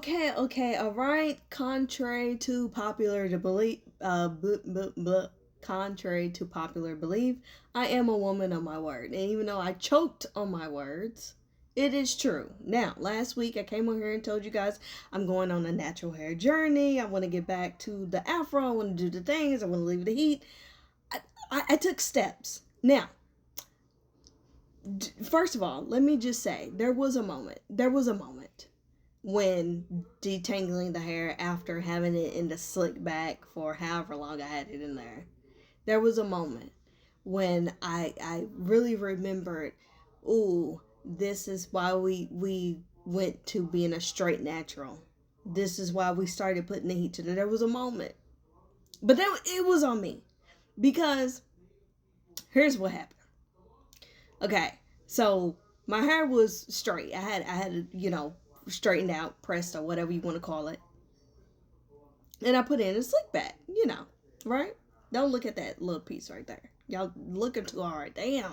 Okay, all right. Contrary to popular to belief, contrary to popular belief, I am a woman of my word, and even though I choked on my words, it is true. Now, last week I came on here and told you guys I'm going on a natural hair journey. I want to get back to the afro. I want to do the things. I want to leave the heat. I took steps. Now, first of all, let me just say there was a moment. There was a moment when detangling the hair after having it in the slick back for however long I had it in there. There was a moment when I really remembered, ooh, this is why we went to being a straight natural. This is why we started putting the heat to it. There was a moment. But it was on me. Because here's what happened. Okay, so my hair was straight. I had it, straightened out, pressed or whatever you want to call it. And I put in a slick back, right? Don't look at that little piece right there. Y'all looking too hard. Damn.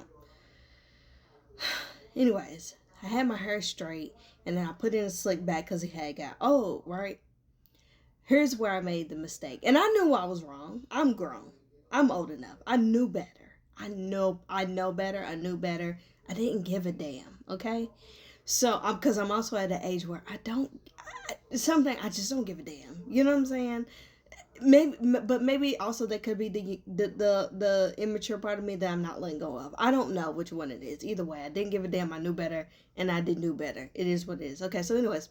Anyways, I had my hair straight and then I put in a slick back because it had got old, right? Here's where I made the mistake. And I knew I was wrong. I'm grown. I'm old enough. I knew better. I know better. I knew better. I didn't give a damn, okay? So, because I'm also at an age where something I just don't give a damn. You know what I'm saying? Maybe also that could be the immature part of me that I'm not letting go of. I don't know which one it is. Either way, I didn't give a damn. I knew better, and I did know better. It is what it is. Okay, so anyways,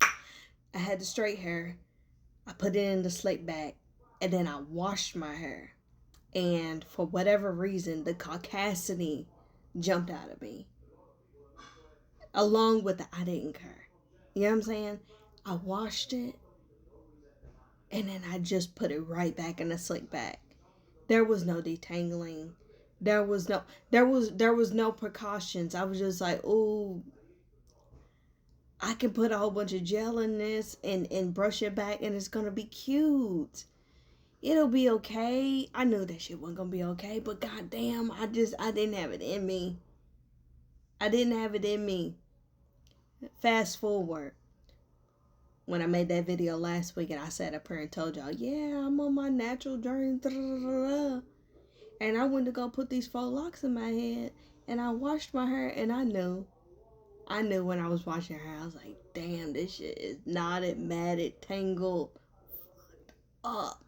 I had the straight hair. I put it in the slick back, and then I washed my hair. And for whatever reason, the caucasity jumped out of me, along with the I didn't care. You know what I'm saying? I washed it, and then I just put it right back in the slick back. There was no detangling. There was no precautions. I was just like, "Ooh, I can put a whole bunch of gel in this and brush it back and it's gonna be cute. It'll be okay." I knew that shit wasn't gonna be okay, but goddamn, I didn't have it in me. I didn't have it in me. Fast forward when I made that video last week and I sat up here and told y'all, yeah, I'm on my natural journey. And I went to go put these faux locks in my head and I washed my hair and I knew when I was washing her hair, I was like, damn, this shit is knotted, matted, tangled up.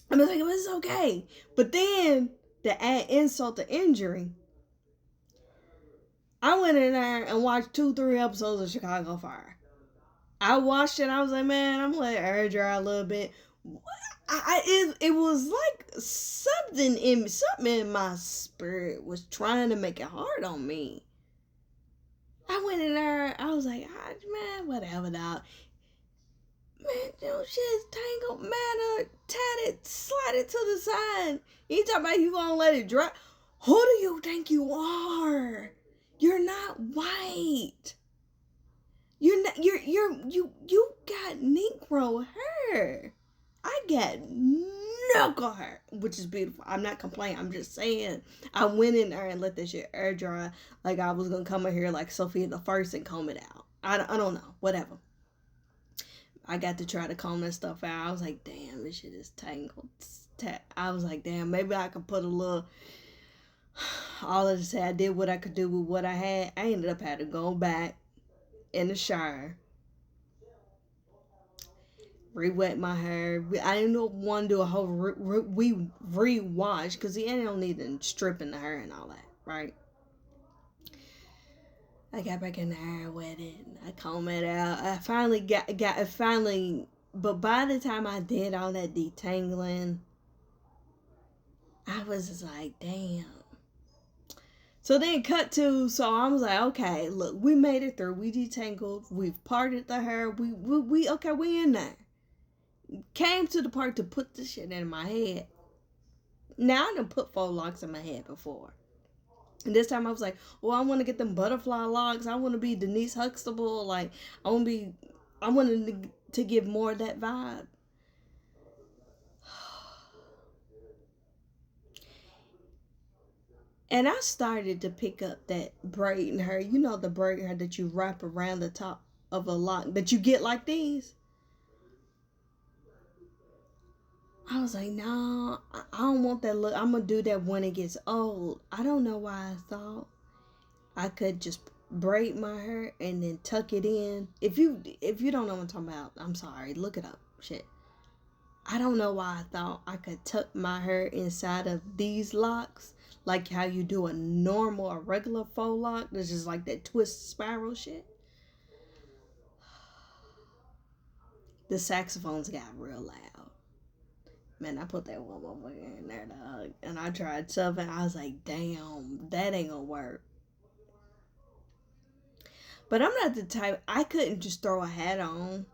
I was like, it's okay. But then, to add insult to injury, I went in there and watched 2-3 episodes of Chicago Fire. I watched it. I was like, man, I'm gonna let it air dry a little bit. It was like something in my spirit was trying to make it hard on me. I went in there. I was like, man, whatever, dog. Man, your shit's tangled, man, tatted, slide it to the side. You talking about you gonna let it dry? Who do you think you are? You're not white. You're not. You got Negro hair. I got knuckle hair, which is beautiful. I'm not complaining. I'm just saying. I went in there and let this shit air dry like I was gonna come in here like Sophia the First and comb it out. I don't know. Whatever. I got to try to comb that stuff out. I was like, damn, this shit is tangled. I was like, damn, maybe I could put a little. All of to say, I did what I could do with what I had. I ended up having to go back in the shower, re-wet my hair. I didn't want to do a whole re-wash because the end don't need to stripping the hair and all that, right? I got back in the hair, wet it, I comb it out. I finally got it finally, but by the time I did all that detangling, I was just like, damn. So then cut to, so I was like, okay, look, we made it through. We detangled. We've parted the hair. We okay, we in there. Came to the part to put the shit in my head. Now I done put faux locks in my head before. And this time I was like, well, I want to get them butterfly locks. I want to be Denise Huxtable. Like, I wanted to give more of that vibe. And I started to pick up that braiding her. You know the braiding her that you wrap around the top of a lock that you get like these. I was like, no, I don't want that look. I'm gonna do that when it gets old. I don't know why I thought I could just braid my hair and then tuck it in. If you don't know what I'm talking about, I'm sorry. Look it up. Shit. I don't know why I thought I could tuck my hair inside of these locks, like how you do a regular faux lock. That's just like that twist spiral shit. The saxophones got real loud. Man, I put that one motherfucker in there, dog. And I tried something. I was like, damn, that ain't gonna work. But I'm not the type, I couldn't just throw a hat on.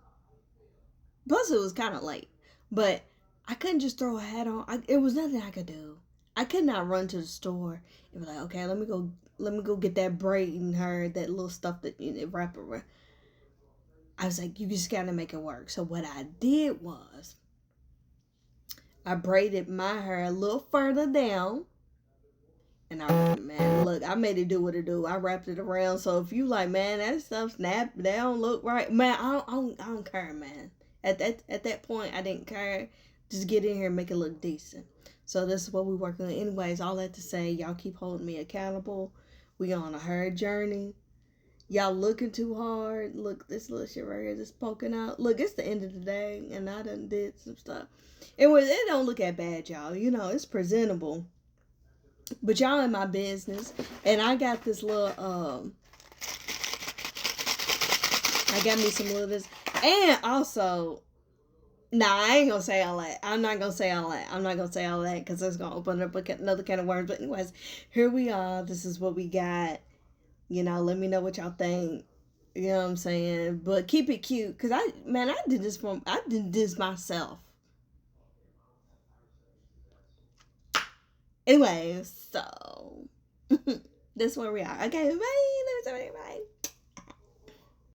Plus, it was kind of late. But I couldn't just throw a hat on. It was nothing I could do. I could not run to the store and be like, okay, let me go get that braid in her, that little stuff that you wrap around. I was like, you just gotta make it work. So what I did was I braided my hair a little further down. And man, look, I made it do what it do. I wrapped it around. So if you like, man, that stuff snap, that don't look right, man, I don't care, man. At that point, I didn't care. Just get in here and make it look decent. So this is what we working on. Anyways, all that to say, y'all keep holding me accountable. We on a hard journey. Y'all looking too hard. Look, this little shit right here just poking out. Look, it's the end of the day, and I done did some stuff. It don't look that bad, y'all. You know, it's presentable. But y'all in my business, and I got this little I got me some little this, and also, nah, I ain't gonna say all that. I'm not gonna say all that because it's gonna open up another can of worms. But anyways, here we are. This is what we got. You know, let me know what y'all think. You know what I'm saying? But keep it cute, cause I did this myself. Anyways, so that's where we are. Okay, bye.